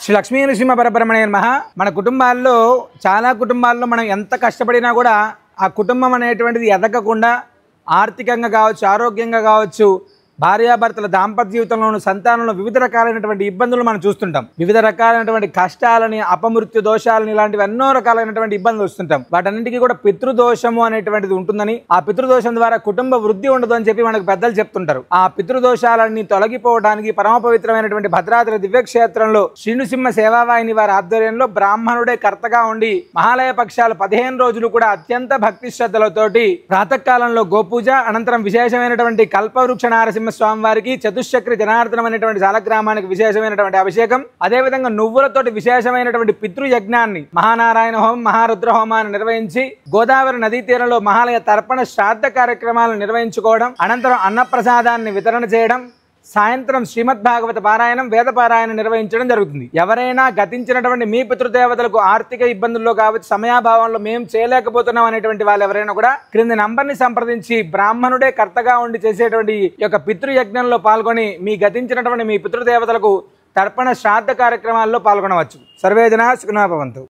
శ్రీ లక్ష్మీ నరసింహ పరబ్రహ్మణే నమః. మన కుటుంబాల్లో చాలా కుటుంబాల్లో మనం ఎంత కష్టపడినా కూడా ఆ కుటుంబం అనేటువంటిది ఎదగకుండా ఆర్థికంగా కావచ్చు, ఆరోగ్యంగా కావచ్చు, భార్యాభర్తల దాంపత్య జీవితంలోను సంతానంలో వివిధ రకాలైనటువంటి ఇబ్బందులు మనం చూస్తుంటాం. వివిధ రకాలైనటువంటి కష్టాలని, అపమృత్యు దోషాలని, ఇలాంటివి ఎన్నో రకాలైనటువంటి ఇబ్బందులు వస్తుంటాం. వాటన్నిటికీ కూడా పితృదోషము అనేటువంటిది ఉంటుందని, ఆ పితృదోషం ద్వారా కుటుంబ వృద్ధి ఉండదు అని చెప్పి మనకు పెద్దలు చెప్తుంటారు. ఆ పితృదోషాలన్నీ తొలగిపోవడానికి పరమ పవిత్రమైనటువంటి భద్రాద్రి దివ్యక్షేత్రంలో శ్రీనృసింహ సేవావాహిని వారి ఆధ్వర్యంలో బ్రాహ్మణుడే కర్తగా ఉండి మహాలయ పక్షాలు 15 రోజులు కూడా అత్యంత భక్తి శ్రద్ధలతోటి ప్రాతకాలంలో గోపూజ, అనంతరం విశేషమైనటువంటి కల్పవృక్ష నారసింహ స్వామి వారికి చతుశ్చక్రి జనార్దనం అనేటువంటి సాలగ్రామానికి విశేషమైనటువంటి అభిషేకం, అదేవిధంగా నువ్వులతోటి విశేషమైనటువంటి పితృయజ్ఞాన్ని మహానారాయణ హోమం, మహారుద్ర హోమాన్ని నిర్వహించి గోదావరి నదీ తీరంలో మహాలయ తర్పణ శ్రాద్ధ కార్యక్రమాలను నిర్వహించుకోవడం, అనంతరం అన్నప్రసాదాన్ని వితరణ చేయడం, సాయంత్రం శ్రీమద్ భాగవత పారాయణం, వేద పారాయణం నిర్వహించడం జరుగుతుంది. ఎవరైనా గతించినటువంటి మీ పితృదేవతలకు ఆర్థిక ఇబ్బందుల్లో కావచ్చు, సమయాభావంలో మేము చేయలేకపోతున్నాం అనేటువంటి వాళ్ళు ఎవరైనా కూడా క్రింది నంబర్ని సంప్రదించి బ్రాహ్మణుడే కర్తగా ఉండి చేసేటువంటి యొక్క పితృయజ్ఞంలో పాల్గొని మీ గతించినటువంటి మీ పితృదేవతలకు తర్పణ శ్రాద్ధ కార్యక్రమాల్లో పాల్గొనవచ్చు. సర్వే జనా సుఖినో భవంతు.